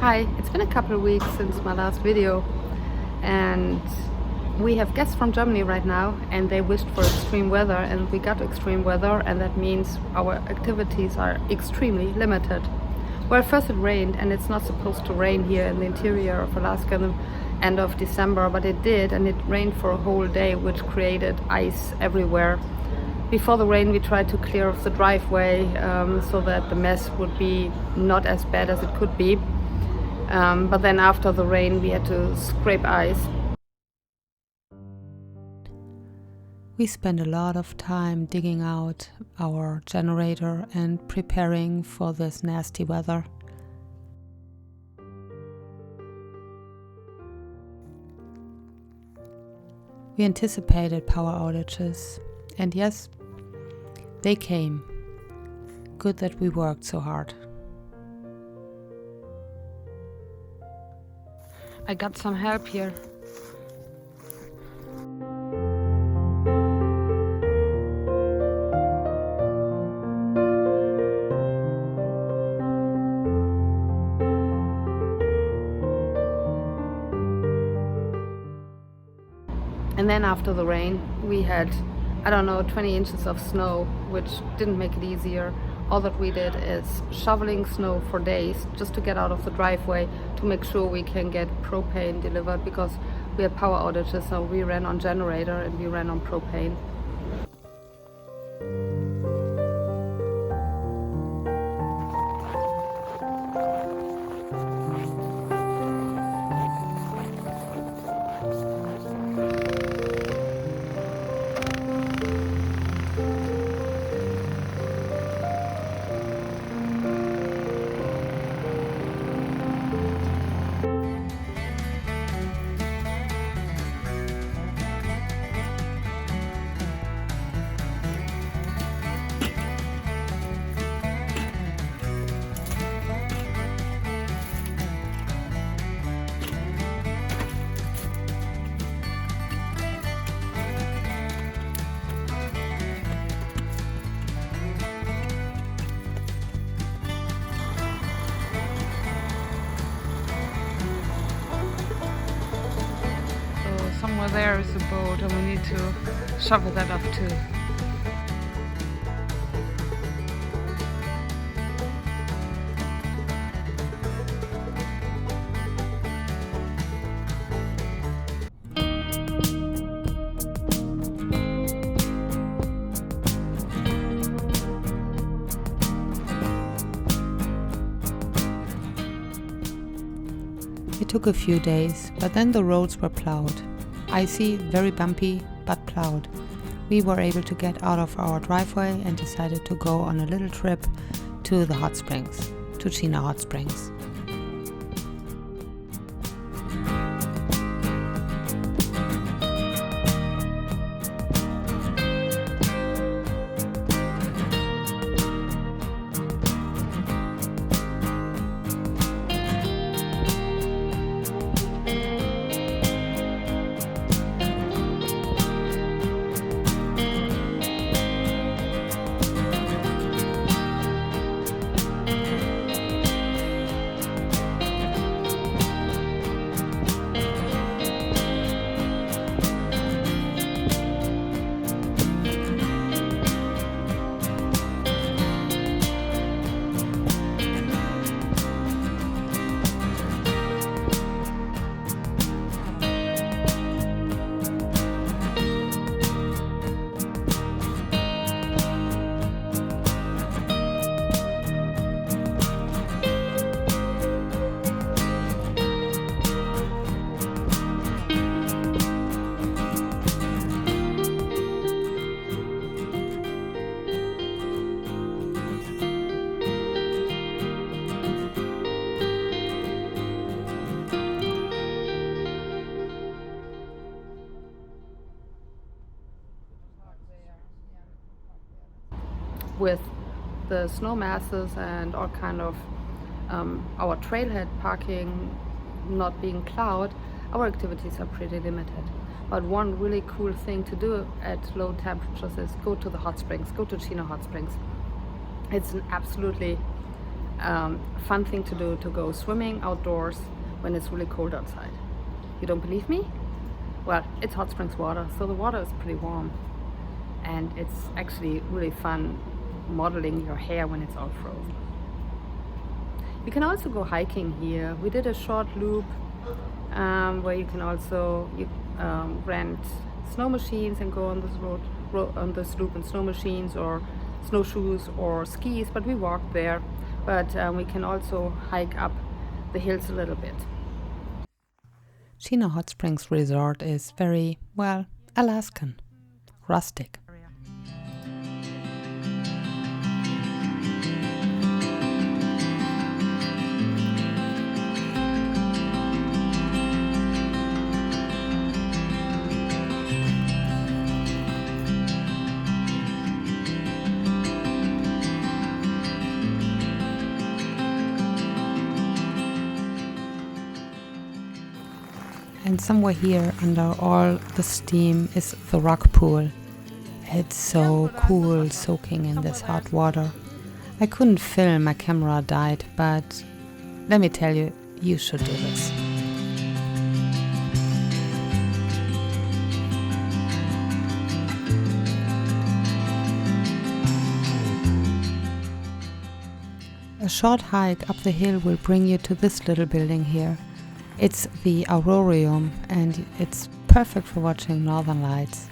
Hi, it's been a couple of weeks since my last video, and we have guests from Germany right now, and they wished for extreme weather, and we got extreme weather, and that means our activities are extremely limited. Well, first it rained, and it's not supposed to rain here in the interior of Alaska in the end of December, but it did, and it rained for a whole day, which created ice everywhere. Before the rain, we tried to clear off the driveway so that the mess would be not as bad as it could be. But then after the rain, we had to scrape ice. We spent a lot of time digging out our generator and preparing for this nasty weather. We anticipated power outages, and yes, they came. Good that we worked so hard. I got some help here. And then after the rain, we had, 20 inches of snow, which didn't make it easier. All that we did is shoveling snow for days just to get out of the driveway to make sure we can get propane delivered, because we had power outages, so we ran on generator and we ran on propane. Somewhere there is a boat, and we need to shovel that up too. It took a few days, but then the roads were plowed. Icy, very bumpy, but plowed. We were able to get out of our driveway and decided to go on a little trip to the hot springs, to Chena Hot Springs. With the snow masses and all kind of our trailhead parking not being plowed, our activities are pretty limited. But one really cool thing to do at low temperatures is go to the hot springs, go to Chena Hot Springs. It's an absolutely fun thing to do, to go swimming outdoors when it's really cold outside. You don't believe me? Well, it's hot springs water, so the water is pretty warm, and it's actually really fun modeling your hair when it's all frozen. You can also go hiking here. We did a short loop where you can also rent snow machines and go on this on this loop in snow machines or snowshoes or skis, but we walked there. But we can also hike up the hills a little bit. Chena Hot Springs Resort is very, well, Alaskan, rustic. And somewhere here under all the steam is the rock pool. It's so cool soaking in this hot water. I couldn't film, my camera died, but let me tell you, you should do this. A short hike up the hill will bring you to this little building here. It's the Aurorium, and it's perfect for watching northern lights.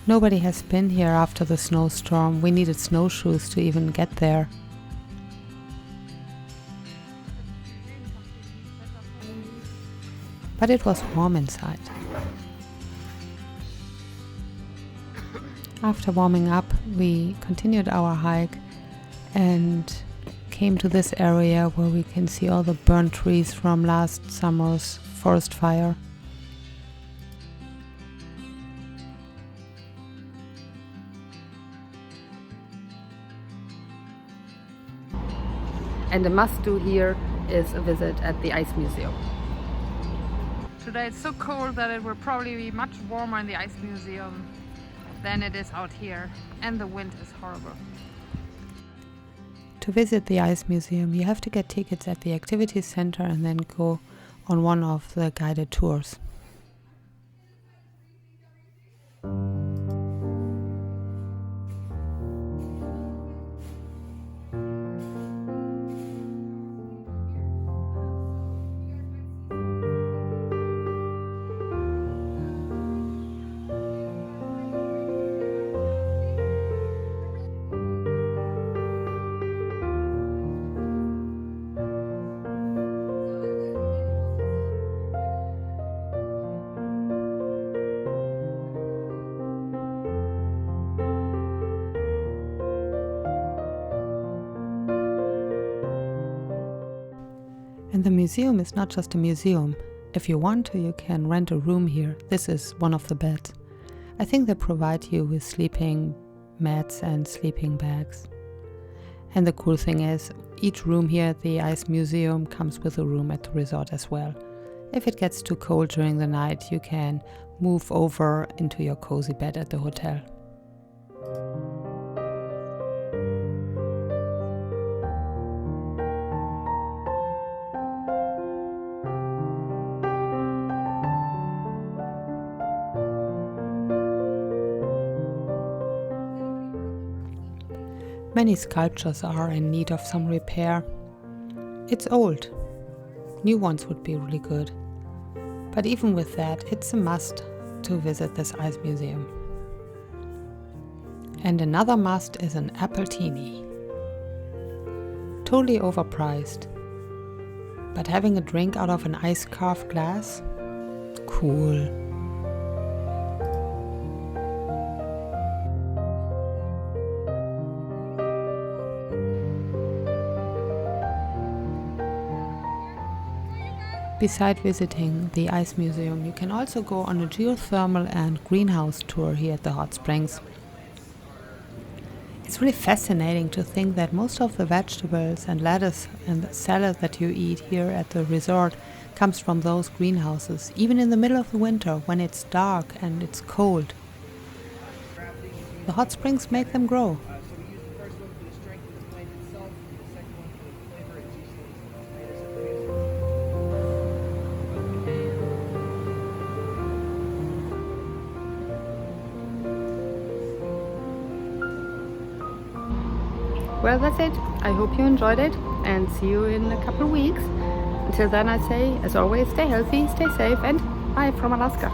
Nobody has been here after the snowstorm. We needed snowshoes to even get there. But it was warm inside. After warming up, we continued our hike and came to this area where we can see all the burnt trees from last summer's forest fire. And a must-do here is a visit at the Ice Museum. Today it's so cold that it will probably be much warmer in the Ice Museum than it is out here, and the wind is horrible. To visit the Ice Museum, you have to get tickets at the activity center and then go on one of the guided tours. And the museum is not just a museum. If you want to, you can rent a room here. This is one of the beds. I think they provide you with sleeping mats and sleeping bags. And the cool thing is, each room here at the Ice Museum comes with a room at the resort as well. If it gets too cold during the night, you can move over into your cozy bed at the hotel. Many sculptures are in need of some repair. It's old. New ones would be really good. But even with that, it's a must to visit this ice museum. And another must is an appletini. Totally overpriced. But having a drink out of an ice-carved glass? Cool. Beside visiting the Ice Museum, you can also go on a geothermal and greenhouse tour here at the hot springs. It's really fascinating to think that most of the vegetables and lettuce and salad that you eat here at the resort comes from those greenhouses, even in the middle of the winter when it's dark and it's cold. The hot springs make them grow. Well, that's it. I hope you enjoyed it and see you in a couple of weeks. Until then, I say, as always, stay healthy, stay safe, and bye from Alaska.